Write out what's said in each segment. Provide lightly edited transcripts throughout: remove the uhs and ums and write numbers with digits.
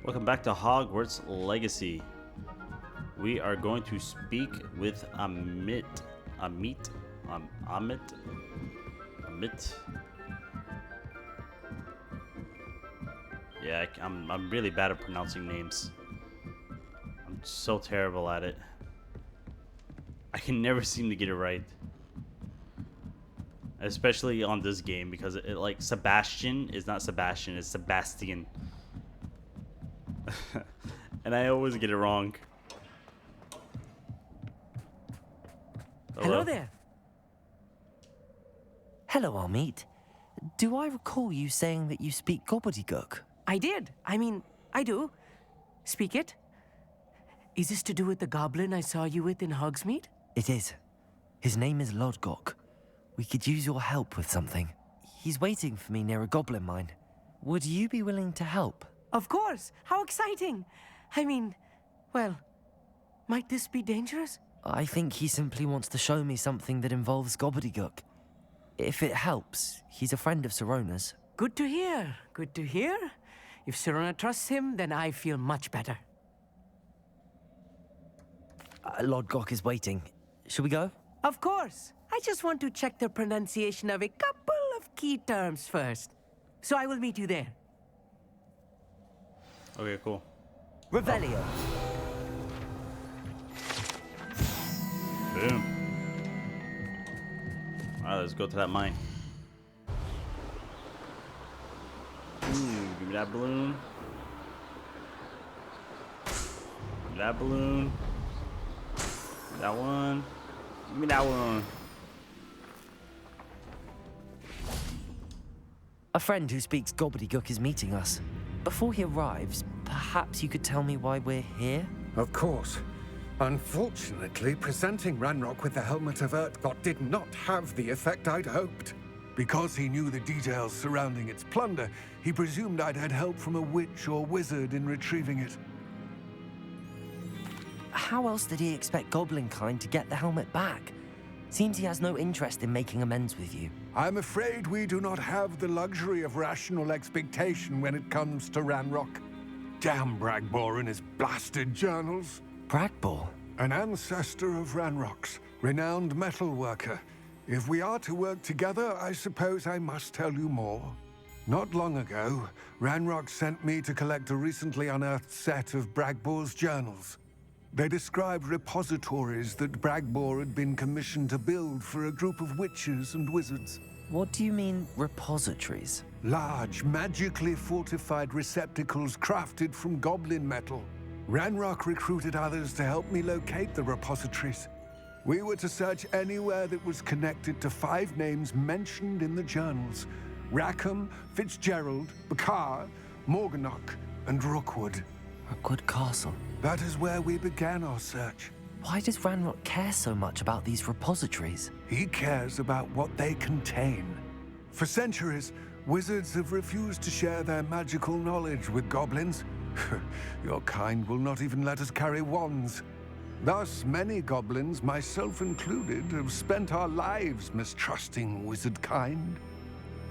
Welcome back to Hogwarts Legacy. We are going to speak with Amit. Yeah, I'm really bad at pronouncing names. I'm so terrible at it. I can never seem to get it right. Especially on this game because it like Sebastian is not Sebastian, it's Sabastian. And I always get it wrong. Hello there. Hello, Amit. Do I recall you saying that you speak gobbledygook? I did. I do. Speak it. Is this to do with the goblin I saw you with in Hogsmeade? It is. His name is Lodgok. We could use your help with something. He's waiting for me near a goblin mine. Would you be willing to help? Of course. How exciting. Well, might this be dangerous? I think he simply wants to show me something that involves gobbledygook. If it helps, he's a friend of Sirona's. Good to hear. Good to hear. If Sirona trusts him, then I feel much better. Lodgok is waiting. Should we go? Of course. I just want to check the pronunciation of a couple of key terms first. So I will meet you there. Okay, cool. Revelio. Boom. Alright, let's go to that mine. Ooh, give me that balloon. Give me that balloon. Give me that one. Give me that one. A friend who speaks gobbledygook is meeting us. Before he arrives, perhaps you could tell me why we're here? Of course. Unfortunately, presenting Ranrock with the Helmet of Urtkot did not have the effect I'd hoped. Because he knew the details surrounding its plunder, he presumed I'd had help from a witch or wizard in retrieving it. How else did he expect goblin kind to get the helmet back? Seems he has no interest in making amends with you. I'm afraid we do not have the luxury of rational expectation when it comes to Ranrock. Damn Bragbor and his blasted journals. Bragbor? An ancestor of Ranrock's, renowned metal worker. If we are to work together, I suppose I must tell you more. Not long ago, Ranrock sent me to collect a recently unearthed set of Bragbor's journals. They described repositories that Bragbor had been commissioned to build for a group of witches and wizards. What do you mean, repositories? Large, magically fortified receptacles crafted from goblin metal. Ranrock recruited others to help me locate the repositories. We were to search anywhere that was connected to 5 names mentioned in the journals: Rackham, Fitzgerald, Bakar, Morganach, and Rookwood. Rookwood Castle. That is where we began our search. Why does Ranrock care so much about these repositories? He cares about what they contain. For centuries, wizards have refused to share their magical knowledge with goblins. Your kind will not even let us carry wands. Thus, many goblins, myself included, have spent our lives mistrusting wizard kind.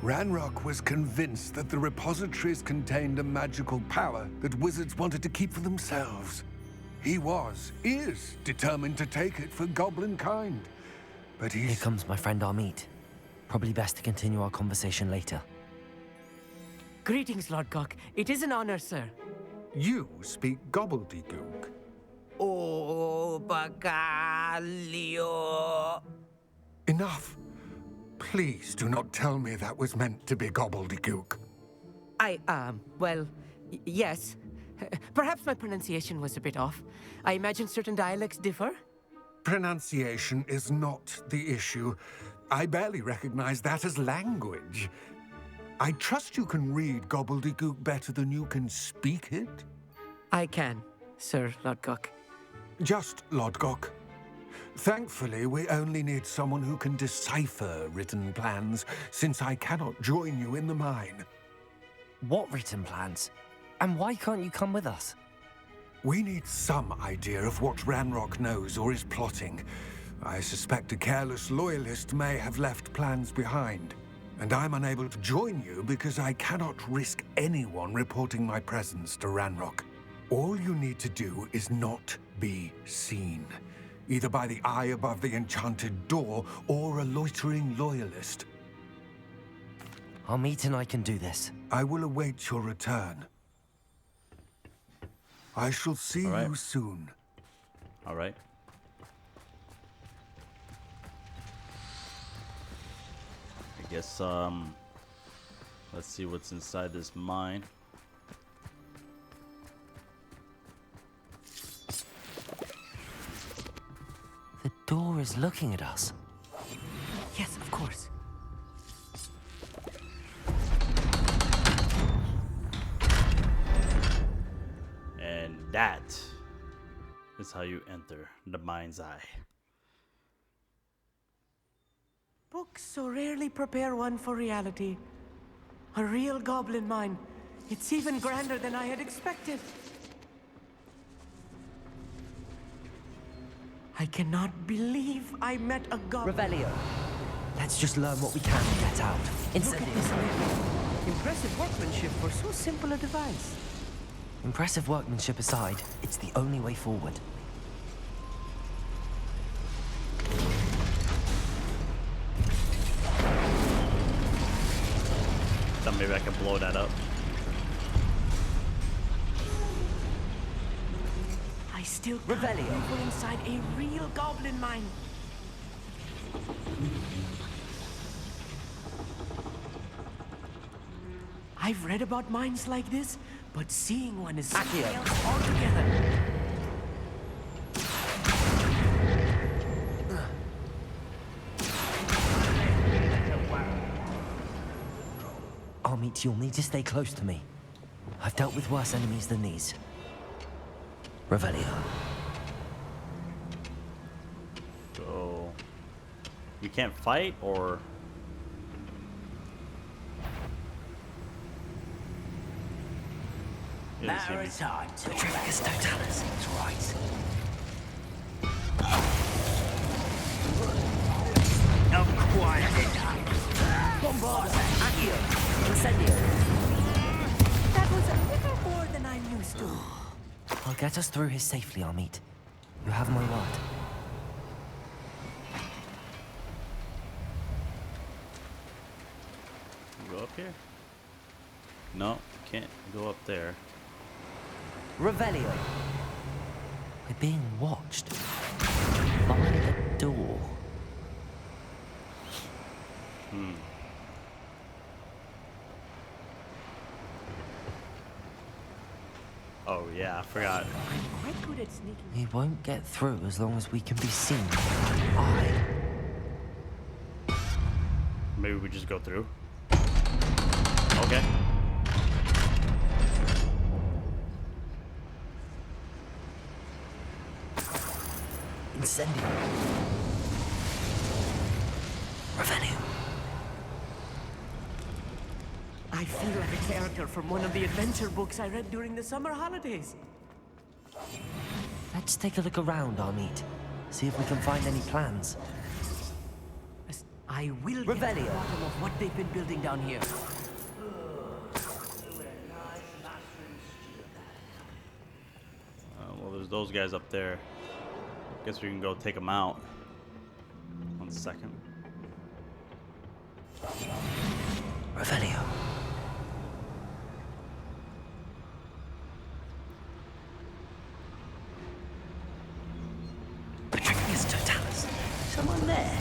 Ranrock was convinced that the repositories contained a magical power that wizards wanted to keep for themselves. He is determined to take it for goblin kind. But Here comes my friend Amit. Probably best to continue our conversation later. Greetings, Lodgok. It is an honor, sir. You speak gobbledygook. Oh, Bagalio. Enough. Please do not tell me that was meant to be gobbledygook. Yes. Perhaps my pronunciation was a bit off. I imagine certain dialects differ. Pronunciation is not the issue. I barely recognize that as language. I trust you can read gobbledygook better than you can speak it? I can, Sir Lodgok. Just Lodgok. Thankfully, we only need someone who can decipher written plans, since I cannot join you in the mine. What written plans? And why can't you come with us? We need some idea of what Ranrock knows or is plotting. I suspect a careless loyalist may have left plans behind. And I'm unable to join you because I cannot risk anyone reporting my presence to Ranrock. All you need to do is not be seen, either by the eye above the enchanted door or a loitering loyalist. Amit and I can do this. I will await your return. I shall see All right. you soon. All right. I guess, let's see what's inside this mine. The door is looking at us. Yes, of course. And that is how you enter the mind's eye. Books so rarely prepare one for reality. A real goblin mine. It's even grander than I had expected. I cannot believe I met a goblin. Revelio. Let's just learn what we can and get out. Look at this lid. Impressive workmanship for so simple a device. Impressive workmanship aside, it's the only way forward. Thought maybe I could blow that up. I still can't believe we're inside a real goblin mine. I've read about mines like this, but seeing one is something else altogether. Amit, you'll need to stay close to me. I've dealt with worse enemies than these. Revelio. So we can't fight, or Petrificus Totalis. It's right. That was a little more than I'm used to. I'll get us through here safely, Amit. You have my word. go up here? No, can't go up there. Revelio. We're being watched. By the door. Oh yeah, I forgot. I'm quite good at sneaking. We won't get through as long as we can be seen by that eye. Maybe we just go through. Okay. Incendio. Revelio. I feel like a character from one of the adventure books I read during the summer holidays. Let's take a look around, Amit. See if we can find any plans. I will get to the Revelio. bottom of what they've been building down here. Well, there's those guys up there. Guess we can go take them out. 1 second. Revelio. Petrificus Totalis. Someone there?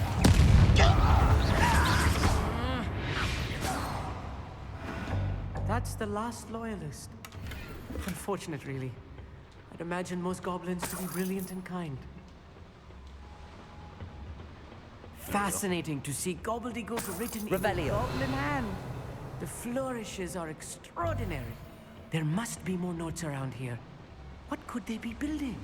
That's the last loyalist. Unfortunate, really. I'd imagine most goblins to be brilliant and kind. Fascinating to see gobbledygook written in the Revelio. goblin hand. The flourishes are extraordinary. There must be more notes around here. What could they be building?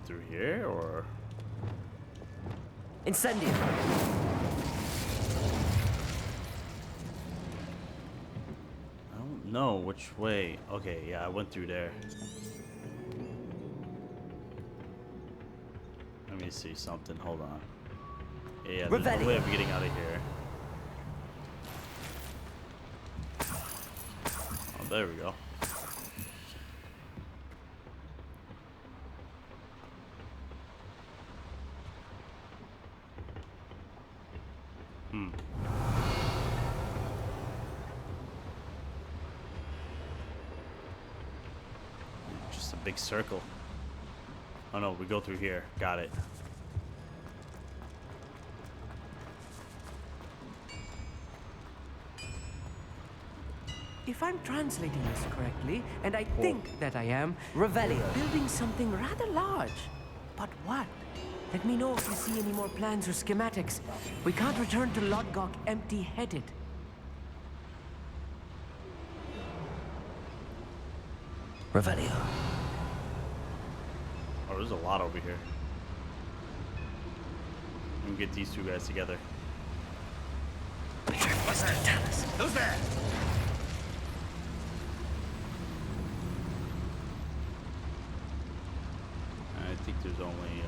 Through here, or? Incendio. I don't No, which way? Okay, yeah, I went through there. Let me see something. Hold on. Yeah, there's no way of getting out of here. Oh, there we go. Just a big circle. Oh no, we go through here. Got it. If I'm translating this correctly, and I think that I am, Revelio. we're building something rather large. But what? Let me know if you see any more plans or schematics. We can't return to Lodgok empty-headed. Revelio. Oh, there's a lot over here. Let me get these two guys together. What's that? Tell us. Who's there? I think there's only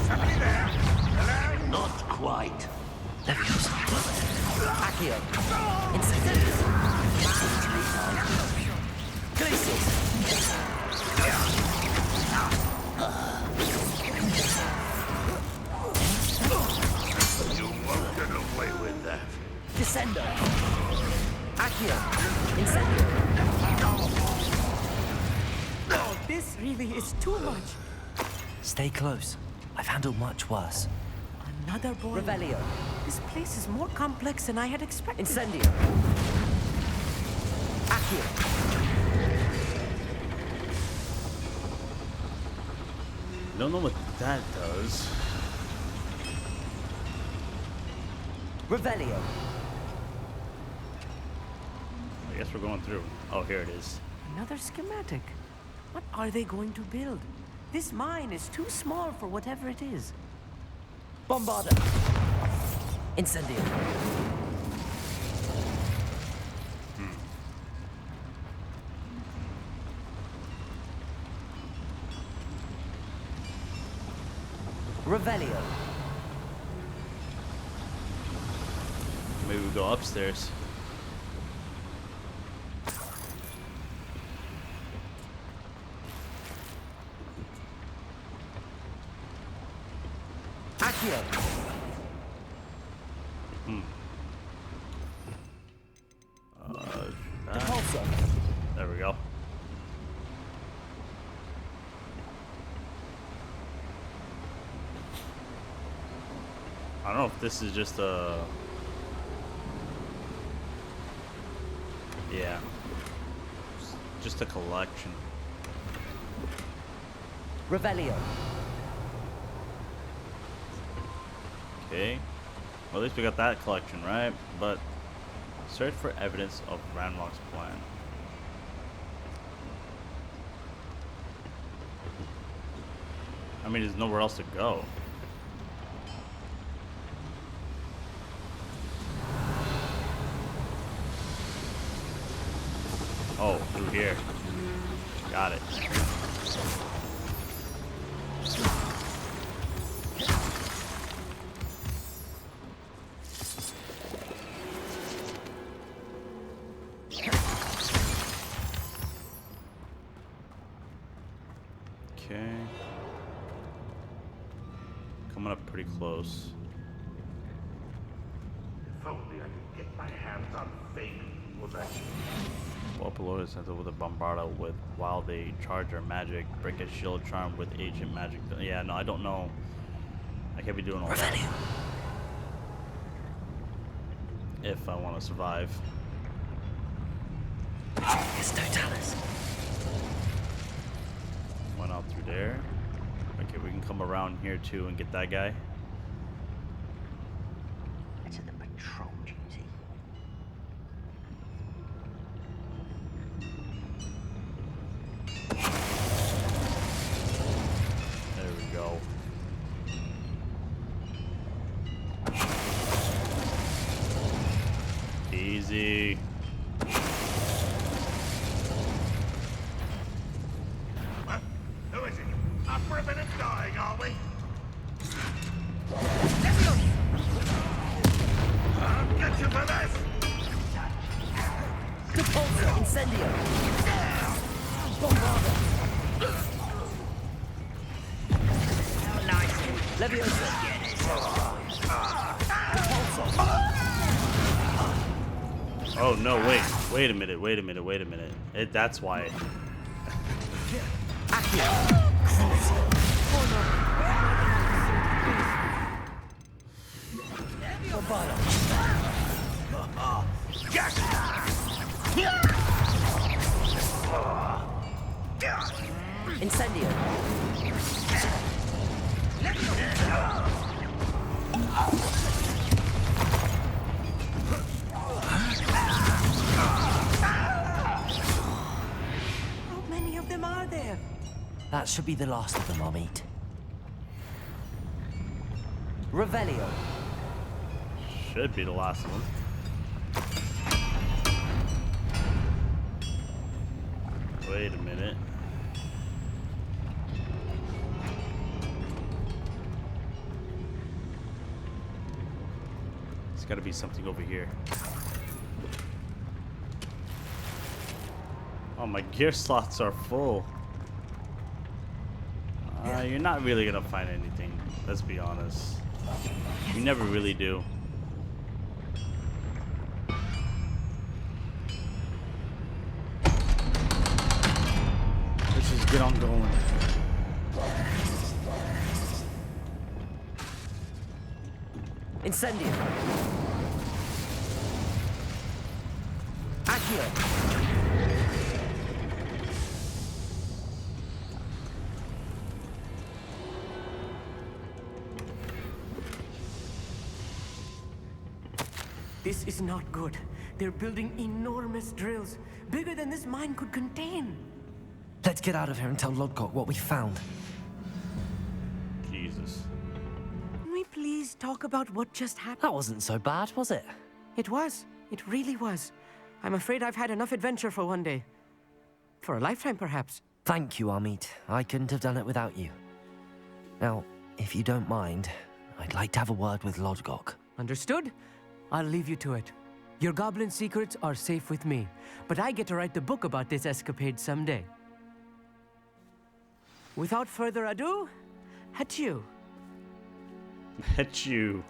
Somebody there? Hello? Not quite. Leviosa. Accio. Incendiary. Glacius. You won't get away with that. Descendo. Accio. Incendiary. Oh, this really is too much. Stay close. I've handled much worse. Another boy. Revelio. This place is more complex than I had expected. Incendio. Accio. I don't know what that does. Revelio. I guess we're going through. Oh, here it is. Another schematic. What are they going to build? This mine is too small for whatever it is. Bombarda. Incendio. Revelio. Maybe we go upstairs. Accio. Repulsor. There we go. I don't know if this is just a... Yeah. Just a collection. Revelio. Okay. Well, at least we got that collection, right? But search for evidence of Ranrock's plan. I mean, there's nowhere else to go. Oh, through here. Got it. Okay. Coming up pretty close. If only I could get my hands on fake woman. Well, below is sent with a bombarda with while they charge our magic, break a shield charm with ancient magic. Yeah, no, I don't know. I can't be doing all that. If I want to survive. It's Totalis. Went out through there. Okay, we can come around here too and get that guy. It's in the patrol duty. There we go. Wait a minute, wait a minute, wait a minute. That's why. Incendio. How many of them are there? That should be the last of them, Amit. Revelio. Should be the last one. Wait a minute. There's gotta be something over here. Oh, my gear slots are full. You're not really gonna find anything. Let's be honest. You never really do. Let's just get on going. Incendio. Accio. This is not good. They're building enormous drills, bigger than this mine could contain. Let's get out of here and tell Lodgok what we found. Jesus. Can we please talk about what just happened? That wasn't so bad, was it? It was. It really was. I'm afraid I've had enough adventure for one day. For a lifetime, perhaps. Thank you, Amit. I couldn't have done it without you. Now, if you don't mind, I'd like to have a word with Lodgok. Understood? I'll leave you to it. Your goblin secrets are safe with me, but I get to write the book about this escapade someday. Without further ado, adieu. At you.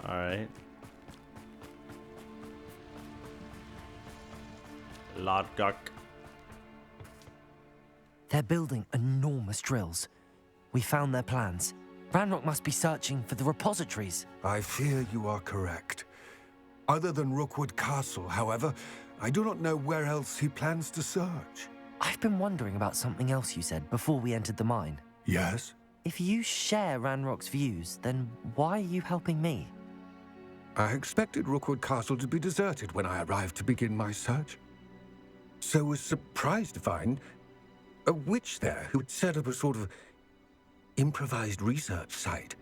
Alright. Lodgok. They're building enormous drills. We found their plans. Ranrock must be searching for the repositories. I fear you are correct. Other than Rookwood Castle, however, I do not know where else he plans to search. I've been wondering about something else you said before we entered the mine. Yes? If you share Ranrock's views, then why are you helping me? I expected Rookwood Castle to be deserted when I arrived to begin my search. So was surprised to find a witch there who had set up a sort of improvised research site.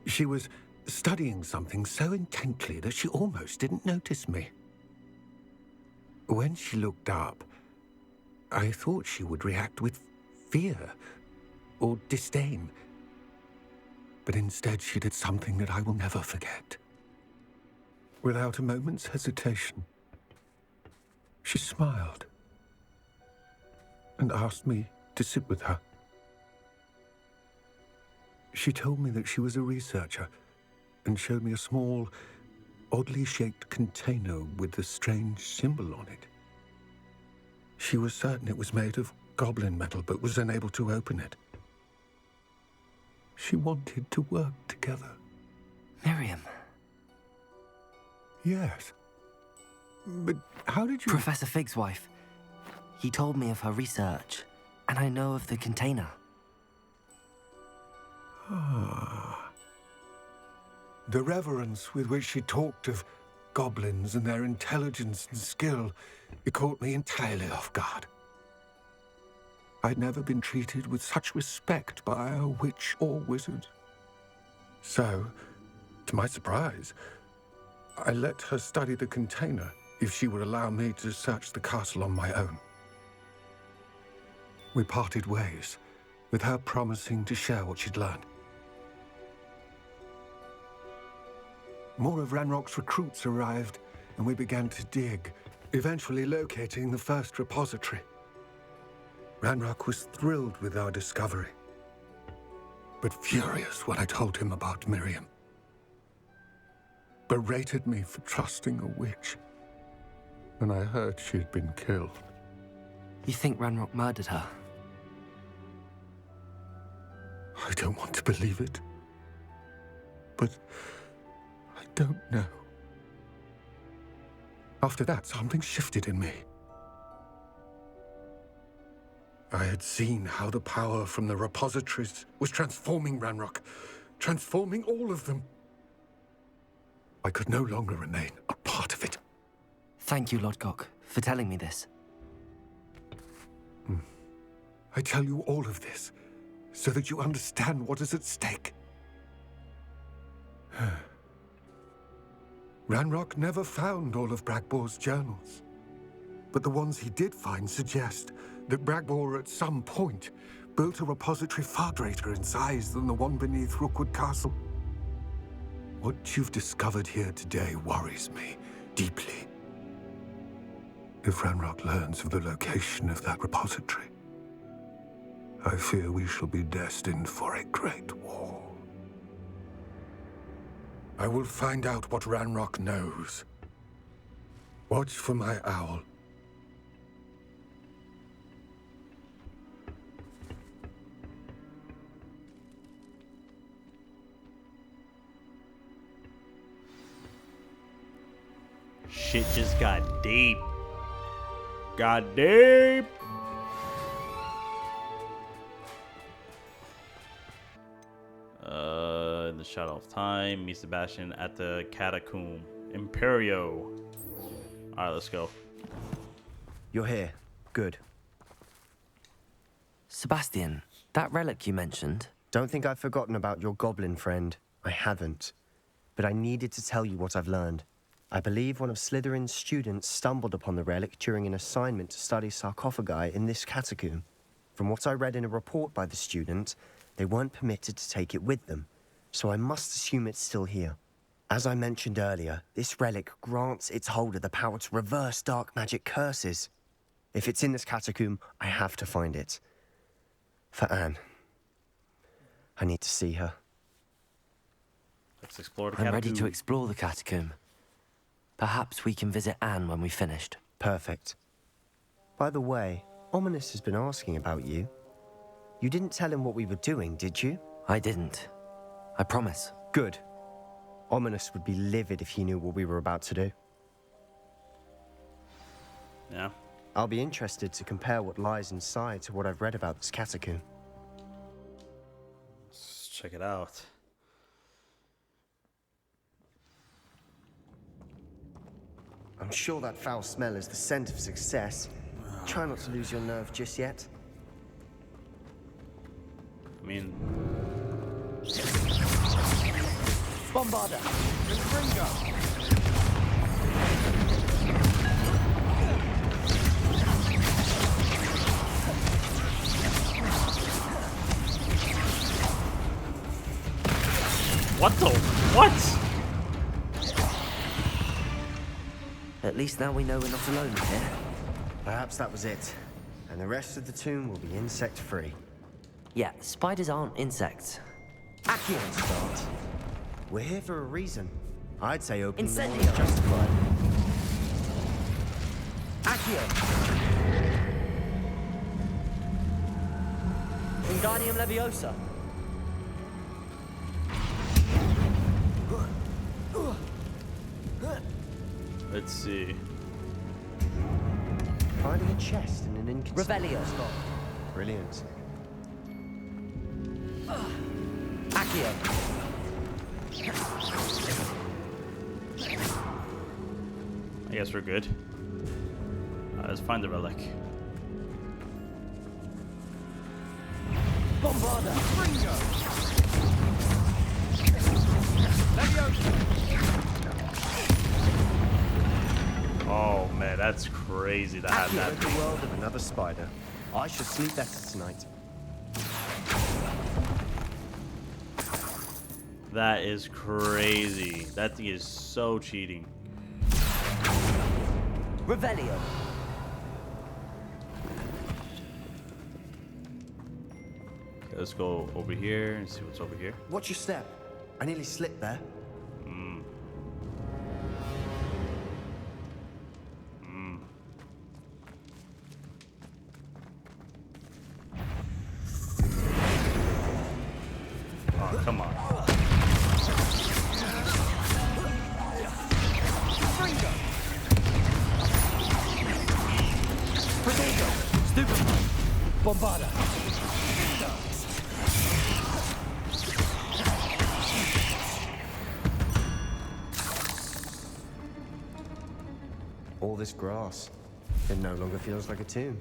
She was studying something so intently that she almost didn't notice me. When she looked up, I thought she would react with fear or disdain. But instead she did something that I will never forget. Without a moment's hesitation, she smiled and asked me to sit with her. She told me that she was a researcher and showed me a small, oddly shaped container with a strange symbol on it. She was certain it was made of goblin metal, but was unable to open it. She wanted to work together. Miriam. Yes. But how did you... Professor Fig's wife. He told me of her research, and I know of the container. Ah. The reverence with which she talked of goblins and their intelligence and skill, it caught me entirely off guard. I'd never been treated with such respect by a witch or wizard. So, to my surprise, I let her study the container if she would allow me to search the castle on my own. We parted ways, with her promising to share what she'd learned. More of Ranrock's recruits arrived, and we began to dig, eventually locating the first repository. Ranrock was thrilled with our discovery, but furious when I told him about Miriam. Berated me for trusting a witch. when I heard she'd been killed. You think Ranrock murdered her? I don't want to believe it. But I don't know. After that, something shifted in me. I had seen how the power from the repositories was transforming Ranrock, transforming all of them. I could no longer remain a part of it. Thank you, Lodgok, for telling me this. I tell you all of this so that you understand what is at stake. Ranrock never found all of Bragbor's journals, but the ones he did find suggest that Bragbor at some point built a repository far greater in size than the one beneath Rookwood Castle. What you've discovered here today worries me deeply. If Ranrock learns of the location of that repository, I fear we shall be destined for a great war. I will find out what Ranrock knows. Watch for my owl. Shit just got deep. Got deep. In the Shadow of Time, meet Sebastian at the Catacomb. Imperio. Alright, let's go. You're here. Good. Sebastian, that relic you mentioned. Don't think I've forgotten about your goblin friend. I haven't. But I needed to tell you what I've learned. I believe one of Slytherin's students stumbled upon the relic during an assignment to study sarcophagi in this catacomb. From what I read in a report by the student, they weren't permitted to take it with them, so I must assume it's still here. As I mentioned earlier, this relic grants its holder the power to reverse dark magic curses. If it's in this catacomb, I have to find it. For Anne. I need to see her. Let's explore the I'm catacomb. ready to explore the catacomb. Perhaps we can visit Anne when we've finished. Perfect. By the way, Ominous has been asking about you. You didn't tell him what we were doing, did you? I didn't. I promise. Good. Ominous would be livid if he knew what we were about to do. Yeah. I'll be interested to compare what lies inside to what I've read about this catacomb. Let's check it out. I'm sure that foul smell is the scent of success. Try not to lose your nerve just yet. I mean, Bombarder! Ringo! what the? What? At least now we know we're not alone here. Perhaps that was it. And the rest of the tomb will be insect-free. Yeah, spiders aren't insects. Accio start. We're here for a reason. I'd say opening the door Incendio. is justified. Accio! Wingardium Leviosa. Let's see. Finding a chest in an inconspicuous Revelio. spot. Brilliant. Accio. I guess we're good. Let's find the relic. Bombarder. Ringo! Leviosa! Oh man, that's crazy to have that The thing. world of another spider. I should sleep better tonight. That is crazy. That thing is so cheating. Revelio. Okay, let's go over here and see what's over here. Watch your step. I nearly slipped there. Super Bombarda. All this grass, it no longer feels like a tomb.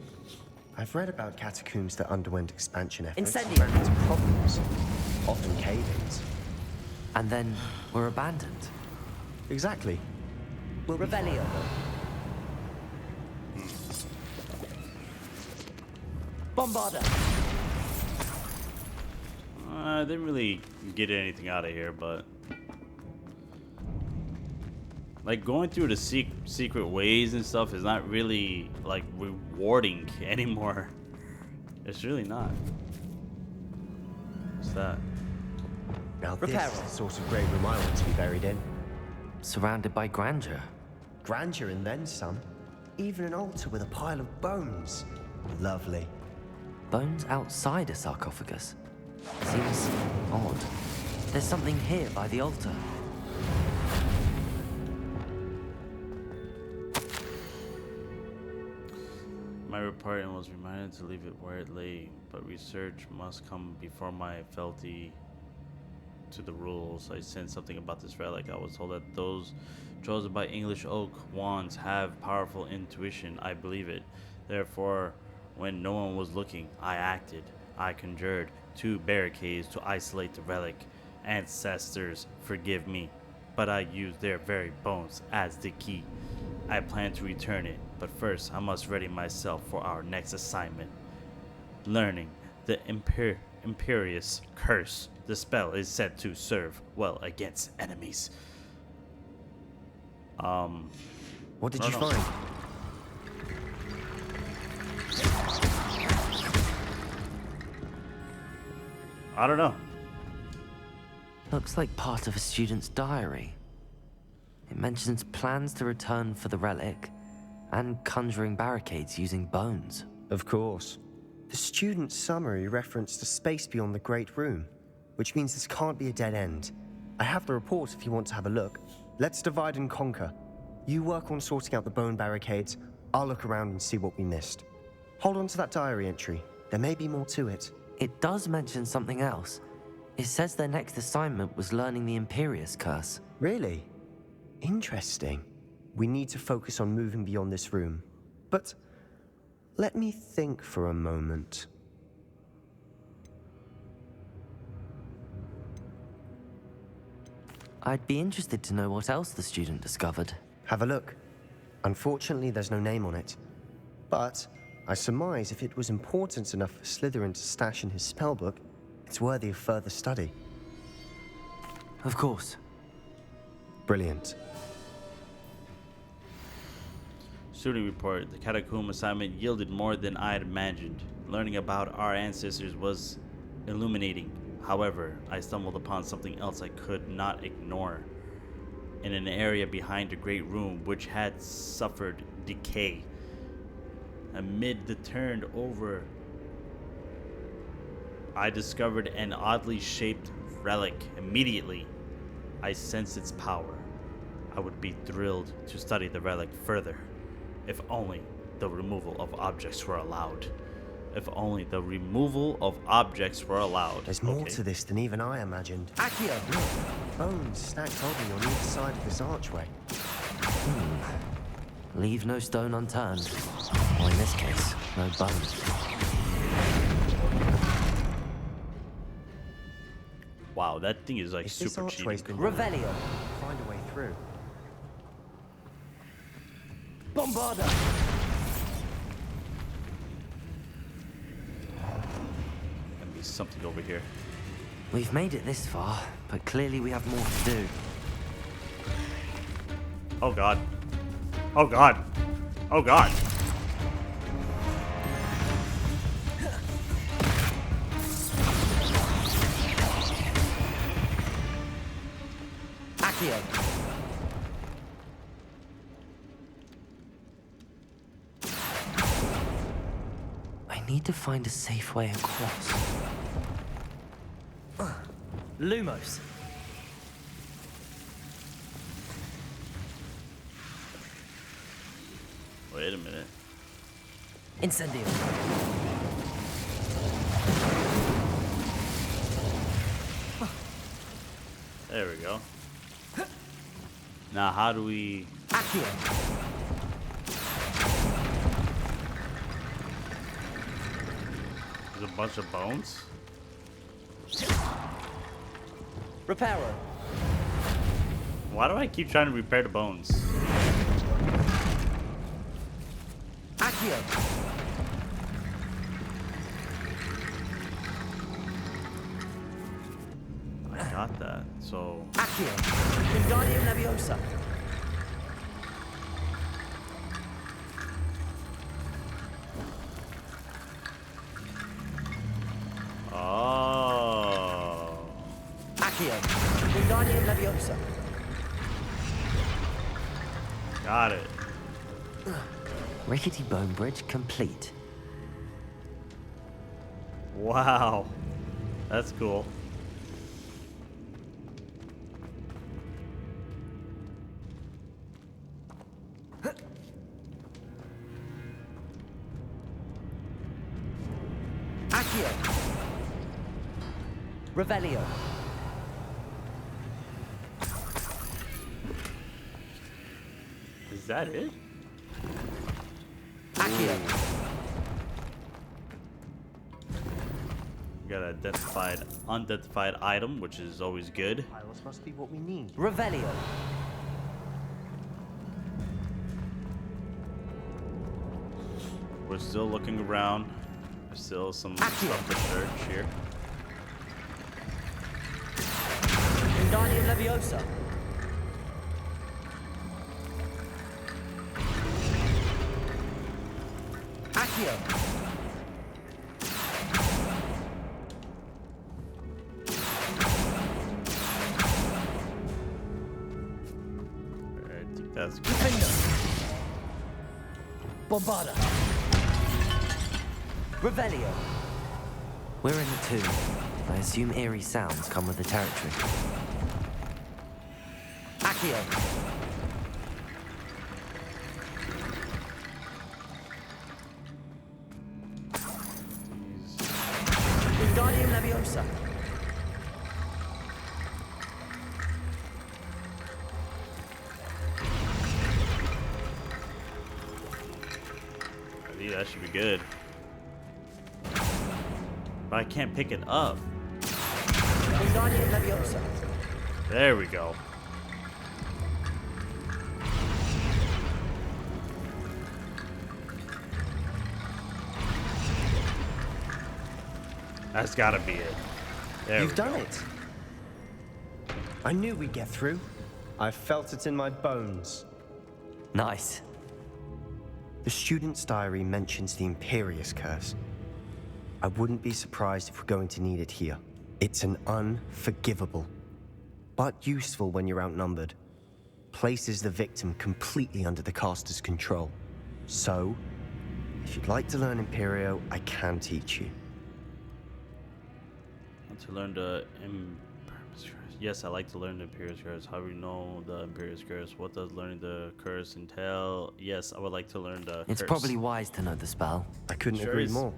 I've read about catacombs that underwent expansion efforts and Incendio. ran into problems, often cave-ins. And then were abandoned. Exactly. We'll be fine. Revelio. Bombarda. I didn't really get anything out of here, but like going through the secret ways and stuff is not really like rewarding anymore. It's really not. What's that? Now this Reparo. is the sort of great room I want to be buried in. Surrounded by grandeur. Grandeur and then some. Even an altar with a pile of bones. Lovely. Bones outside a sarcophagus. Seems odd. There's something here by the altar. My reporting was reminded to leave it where it lay, but research must come before my fealty to the rules. I sensed something about this relic. I was told that those chosen by English oak wands have powerful intuition. I believe it. Therefore, when no one was looking, I acted. I conjured 2 barricades to isolate the relic. Ancestors, forgive me, but I used their very bones as the key. I plan to return it, but first I must ready myself for our next assignment. Learning the Imperious Curse. The spell is said to serve well against enemies. What did I you don't know. find? I don't know. Looks like part of a student's diary. It mentions plans to return for the relic and conjuring barricades using bones. Of course. The student's summary referenced a space beyond the Great Room, which means this can't be a dead end. I have the report if you want to have a look. Let's divide and conquer. You work on sorting out the bone barricades. I'll look around and see what we missed. Hold on to that diary entry. There may be more to it. It does mention something else. It says their next assignment was learning the Imperious Curse. Really? Interesting. We need to focus on moving beyond this room. But let me think for a moment. I'd be interested to know what else the student discovered. Have a look. Unfortunately, there's no name on it. But I surmise if it was important enough for Slytherin to stash in his spellbook, it's worthy of further study. Of course. Brilliant. Student report. The catacomb assignment yielded more than I had imagined. Learning about our ancestors was illuminating. However, I stumbled upon something else I could not ignore. In an area behind the great room which had suffered decay. Amid the turned over, I discovered an oddly shaped relic. Immediately, I sensed its power. I would be thrilled to study the relic further, if only the removal of objects were allowed. If only the removal of objects were allowed. There's more Okay. to this than even I imagined. Accio! Look, bones stacked oddly on either side of this archway. Leave no stone unturned. Or in this case, no bone. Wow, that thing is like If this super archway's cheating. been Revelio! find a way through. Bombarda! Gonna be something over here. We've made it this far, but clearly we have more to do. Oh god. Oh god. Oh god. Accio! I need to find a safe way across. Lumos! Wait a minute. Incendio. There we go. Now, how do we... Accio. There's a bunch of bones? Reparo. Why do I keep trying to repair the bones? Accio. I got that, so... Accio. Wingardium Leviosa. Oh. Accio. Wingardium Leviosa. Got it. Rickety bone bridge complete. Wow. That's cool. Accio. Revelio. Is that it? Accio. We got an unidentified item, which is always good. Piles must be what we need. Revelio. We're still looking around. There's still some stuff to search here. Wingardium Leviosa. Accio. Alright, I think that's good. Defender. Bombarda. Revelio. We're in the tomb. I assume eerie sounds come with the territory. Accio. Wingardium Leviosa. I think that should be good. But I can't pick it up. Wingardium Leviosa. There we go. That's gotta be it. There You've we done go. it. I knew we'd get through. I felt it in my bones. Nice. The student's diary mentions the Imperious curse. I wouldn't be surprised if we're going to need it here. It's an unforgivable, but useful when you're outnumbered. Places the victim completely under the caster's control. So, if you'd like to learn Imperio, I can teach you. To learn the yes, I like to learn the Imperious Curse. How do we know the Imperious Curse? What does learning the curse entail? Yes, I would like to learn the It's curse. probably wise to know the spell. I couldn't Sure agree is. more.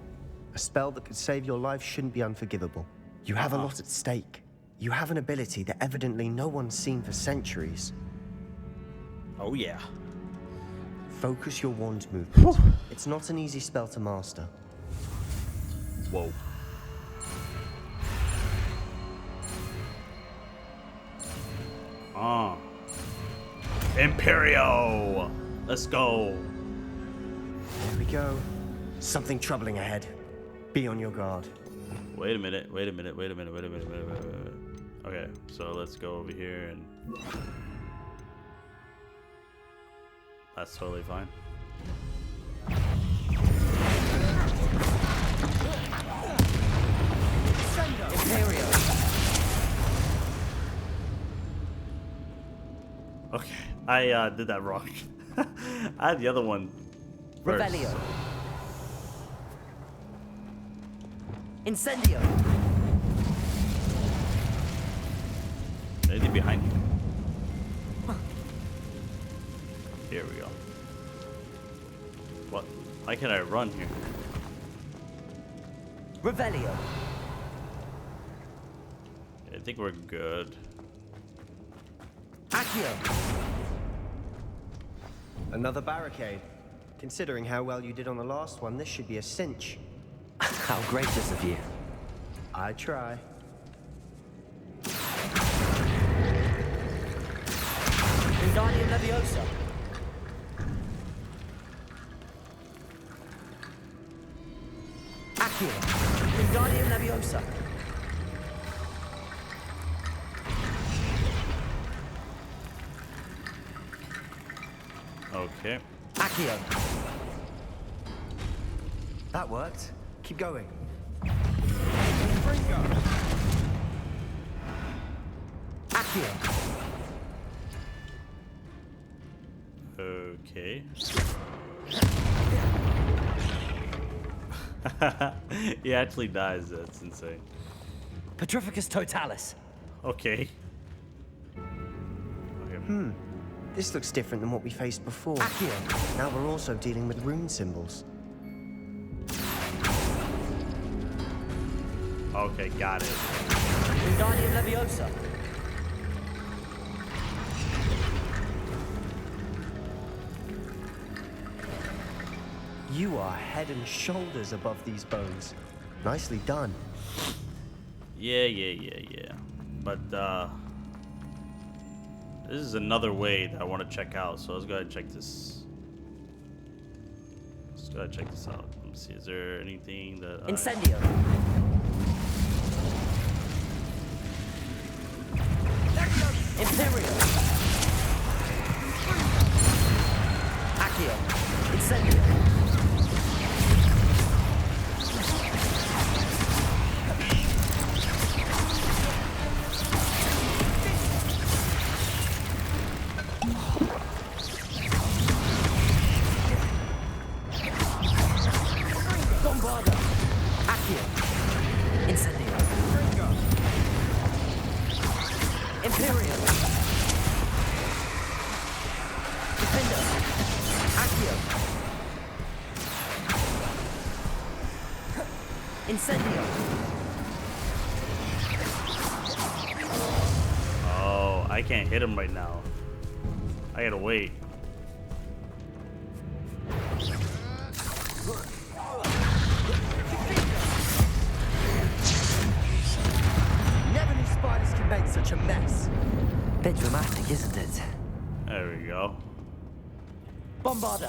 A spell that could save your life shouldn't be unforgivable. You have a lot at stake. You have an ability that evidently no one's seen for centuries. Oh yeah. Focus your wand movement. It's not an easy spell to master. Whoa. Imperio! Let's go. There we go. Something troubling ahead. Be on your guard. Wait a minute. Okay, so let's go over here and... That's totally fine. Imperio. Okay, I did that wrong. I had the other one first. Revelio. Incendio. Anything behind you? Here we go. What? Why can't I run here? Revelio. I think we're good. Accio. Another barricade. Considering how well you did on the last one, this should be a cinch. How gracious of you. I try. Wingardium Leviosa. Accio. Wingardium Leviosa. Okay. Accio. That worked. Keep going. Accio. Okay. He actually dies. That's insane. Petrificus Totalis. Okay. This looks different than what we faced before. Accio. Now we're also dealing with rune symbols. Okay, got it. Wingardium Leviosa. You are head and shoulders above these bones. Nicely done. Yeah. But, this is another way that I want to check out, so let's go ahead and check this. Let's go ahead and check this out. Let me see, is there anything that Incendio. Imperio. Accio. Incendio. Bombarda. Accio. Incendio. Imperio. Defender. Accio. Incendio. Oh, I can't hit him right now. I gotta wait. Never knew spiders could make such a mess. Bit dramatic, isn't it? There we go. Bombarda.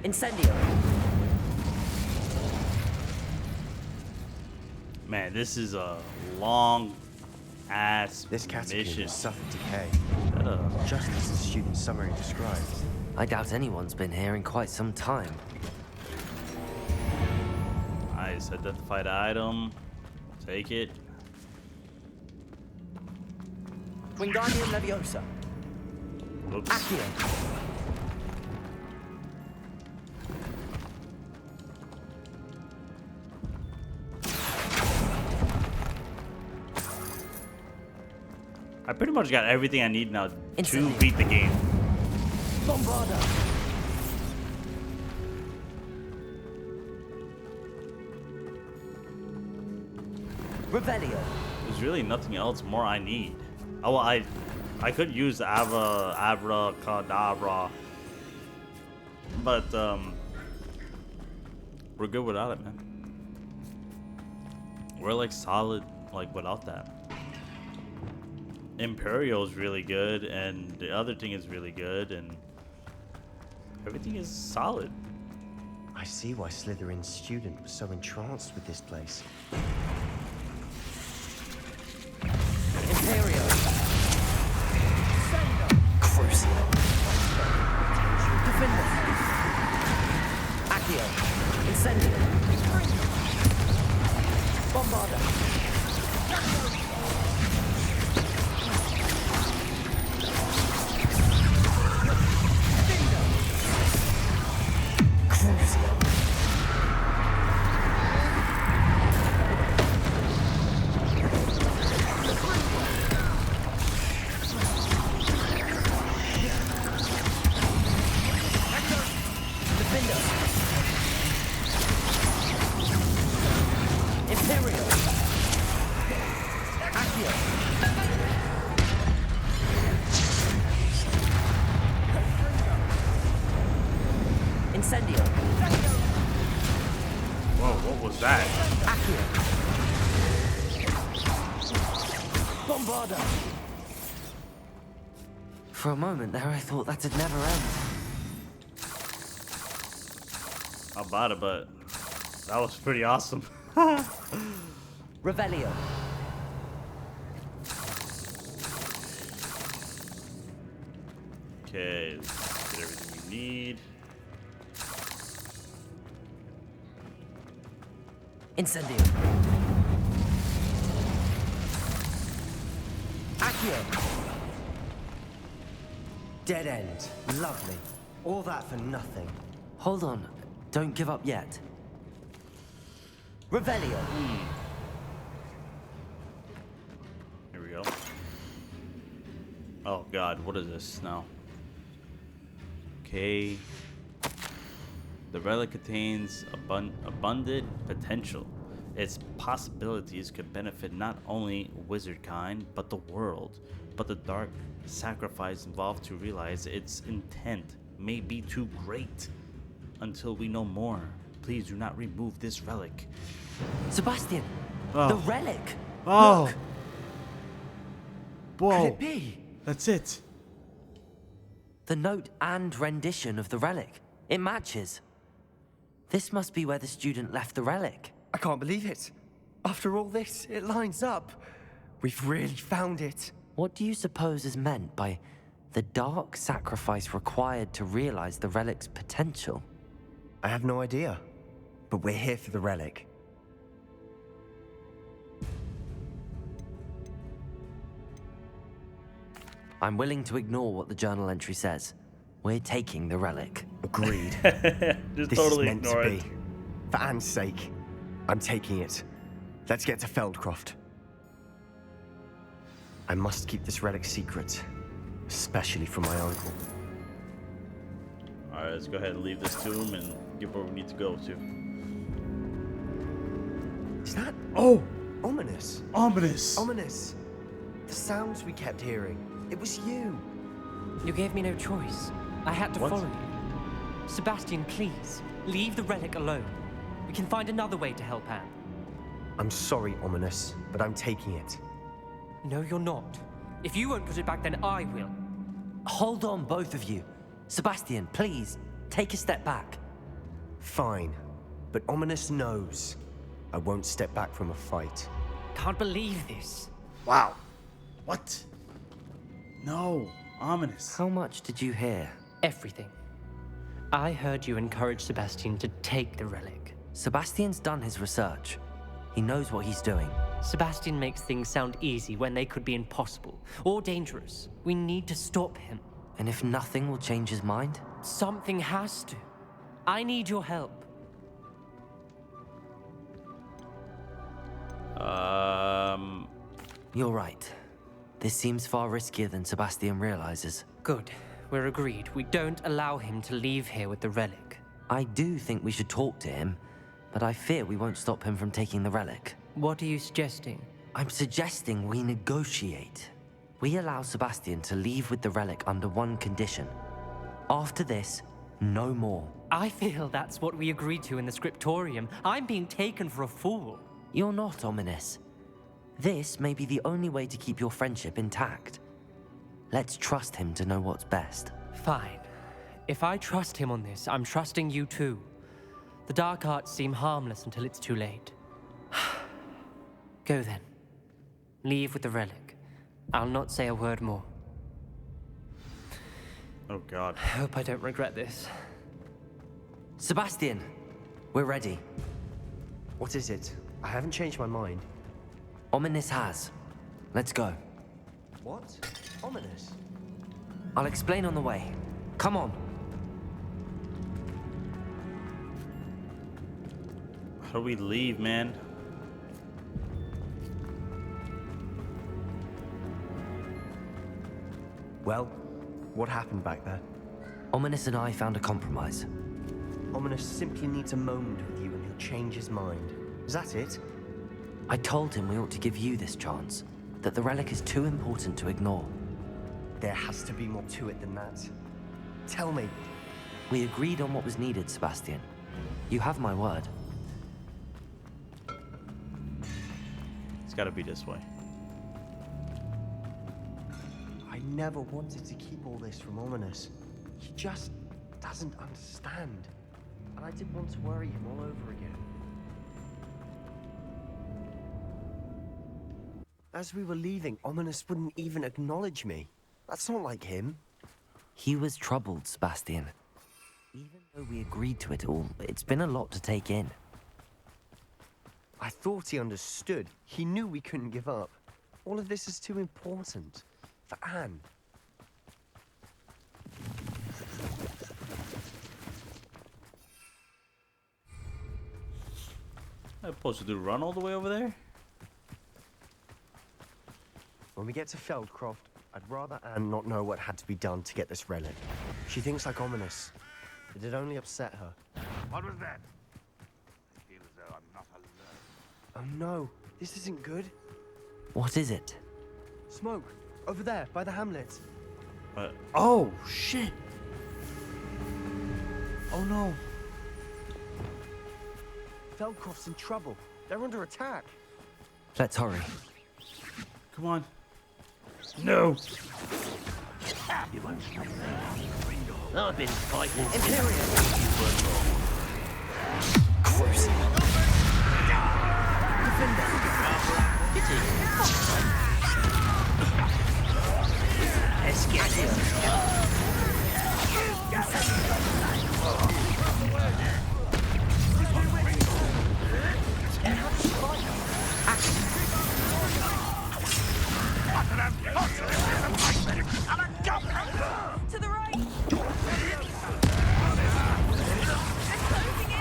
Incendio. Man, this is a long ass This catacomb mission. has suffered decay, That, just as the student's summary described. I doubt anyone's been here in quite some time. Nice, identified item. Take it. Wingardium Leviosa. Oops. Accio. I pretty much got everything I need now to Instantly. beat the game. Bombarda. Revelio. There's really nothing else more I need. Oh, well, I could use Abracadabra, but we're good without it, man. We're like solid, like without that. Imperio is really good, and the other thing is really good, and everything is solid. I see why Slytherin's student was so entranced with this place. Imperio. Crucial. Defender. Accio. Incendio. Bombarda. Crucial. Binder. Imperio. Accio. Incendio. Whoa, what was that? Accio. Bombarda. For a moment there, I thought that'd never end. How about it, but that was pretty awesome. Revelio. Okay, let's get everything we need. Incendio. Accio. Dead end. Lovely. All that for nothing. Hold on. Don't give up yet. Revelio. Here we go. Oh god, what is this now? Okay. The relic contains abundant potential. Its possibilities could benefit not only wizard kind, but the world. But the dark sacrifice involved to realize its intent may be too great. Until we know more, please do not remove this relic. Sebastian. Oh. The relic. Oh! Look. Whoa! Could it be? That's it. The note and rendition of the relic. It matches. This must be where the student left the relic. I can't believe it. After all this, it lines up. We've really found it. What do you suppose is meant by the dark sacrifice required to realize the relic's potential? I have no idea. But we're here for the relic. I'm willing to ignore what the journal entry says. We're taking the relic. Agreed. Just This totally is meant ignore to it. be. For Anne's sake, I'm taking it. Let's get to Feldcroft. I must keep this relic secret, especially from my uncle. Alright, let's go ahead and leave this tomb and get where we need to go to. Is that Oh! ominous? Ominous! Ominous. The sounds we kept hearing. It was you. You gave me no choice. I had to What? follow you. Sebastian, please, leave the relic alone. We can find another way to help Anne. I'm sorry, Ominous, but I'm taking it. No, you're not. If you won't put it back, then I will. Hold on, both of you. Sebastian, please, take a step back. Fine, but Ominous knows I won't step back from a fight. Can't believe this. Wow. What? No. Ominous. How much did you hear? Everything. I heard you encourage Sebastian to take the relic. Sebastian's done his research. He knows what he's doing. Sebastian makes things sound easy when they could be impossible or dangerous. We need to stop him. And if nothing will change his mind? Something has to. I need your help. You're right. This seems far riskier than Sebastian realizes. Good. We're agreed. We don't allow him to leave here with the relic. I do think we should talk to him, but I fear we won't stop him from taking the relic. What are you suggesting? I'm suggesting we negotiate. We allow Sebastian to leave with the relic under one condition. After this, no more. I feel that's what we agreed to in the scriptorium. I'm being taken for a fool. You're not, Ominous. This may be the only way to keep your friendship intact. Let's trust him to know what's best. Fine. If I trust him on this, I'm trusting you too. The dark arts seem harmless until it's too late. Go then. Leave with the relic. I'll not say a word more. Oh god. I hope I don't regret this. Sebastian, we're ready. What is it? I haven't changed my mind. Ominous has. Let's go. What? Ominous? I'll explain on the way. Come on. How do we leave, man? Well, what happened back there? Ominous and I found a compromise. Ominous simply needs a moment with you and he'll change his mind. Is that it? I told him we ought to give you this chance, that the relic is too important to ignore. There has to be more to it than that. Tell me. We agreed on what was needed, Sebastian. You have my word. It's gotta be this way. I never wanted to keep all this from Ominous. He just doesn't understand. And I didn't want to worry him all over again. As we were leaving, Ominous wouldn't even acknowledge me. That's not like him. He was troubled, Sebastian. Even though we agreed to it all, it's been a lot to take in. I thought he understood. He knew we couldn't give up. All of this is too important. For Anne. I'm supposed to do run all the way over there? When we get to Feldcroft, I'd rather Anne not know what had to be done to get this relic. She thinks like Ominous. It'd only upset her. What was that? I feel as though I'm not alone. Oh no, this isn't good. What is it? Smoke, over there, by the hamlet. Oh, shit! Oh no! Feldcroft's in trouble. They're under attack. Let's hurry. Come on. No! You won't stop there. I've been fighting Imperio! To the right! They're closing in!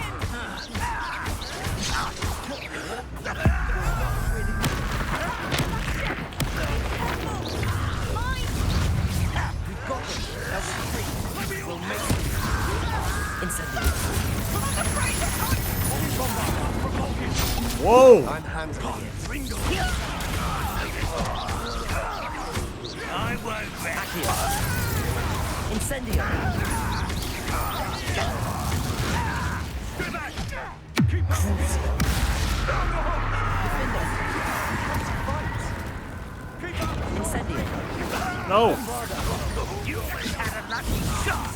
Whoa! I'm handling it. I won't back you. Incendio! Incendio! No! You had a lucky shot.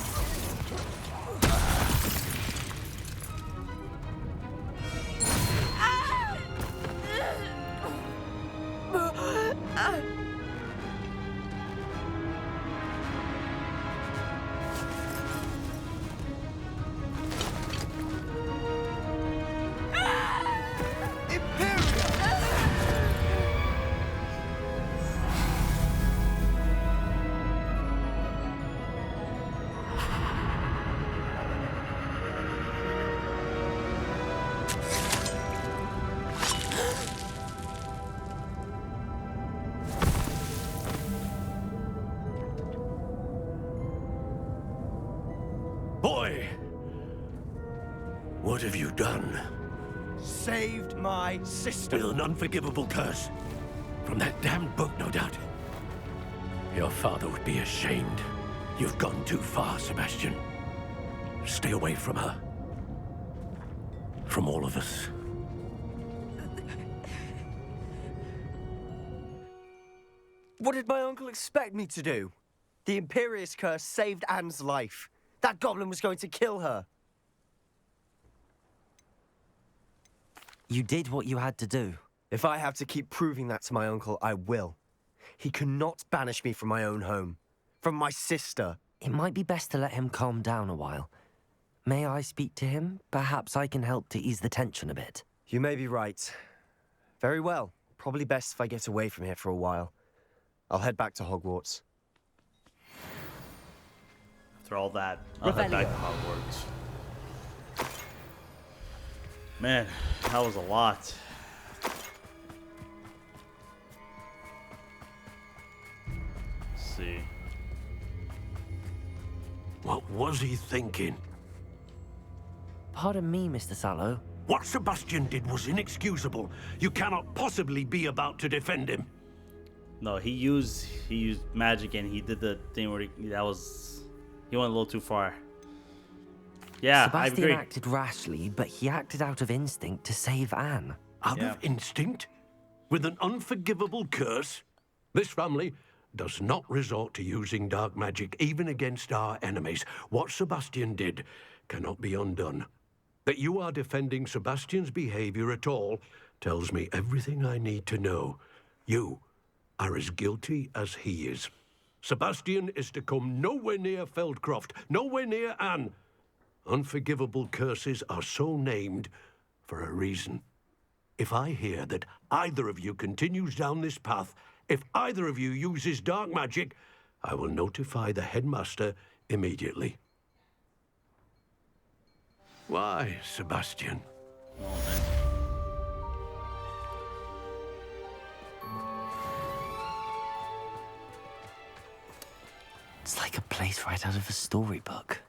Boy! What have you done? Saved my sister. With an unforgivable curse. From that damned book, no doubt. Your father would be ashamed. You've gone too far, Sebastian. Stay away from her. From all of us. What did my uncle expect me to do? The Imperious curse saved Anne's life. That goblin was going to kill her. You did what you had to do. If I have to keep proving that to my uncle, I will. He cannot banish me from my own home. From my sister. It might be best to let him calm down a while. May I speak to him? Perhaps I can help to ease the tension a bit. You may be right. Very well. Probably best if I get away from here for a while. I'll head back to Hogwarts. After all that, I'll head back to Hogwarts. Man, that was a lot. Let's see. What was he thinking? Pardon me, Mr. Sallow. What Sebastian did was inexcusable. You cannot possibly be about to defend him. No, he used magic and he did the thing where he went a little too far. Yeah, Sebastian I agree. acted rashly, but he acted out of instinct to save Anne. Out of instinct? With an unforgivable curse? This family does not resort to using dark magic even against our enemies. What Sebastian did cannot be undone. That you are defending Sebastian's behavior at all tells me everything I need to know. You are as guilty as he is. Sebastian is to come nowhere near Feldcroft, nowhere near Anne. Unforgivable curses are so named for a reason. If I hear that either of you continues down this path, if either of you uses dark magic, I will notify the headmaster immediately. Why, Sebastian? It's like a place right out of a storybook.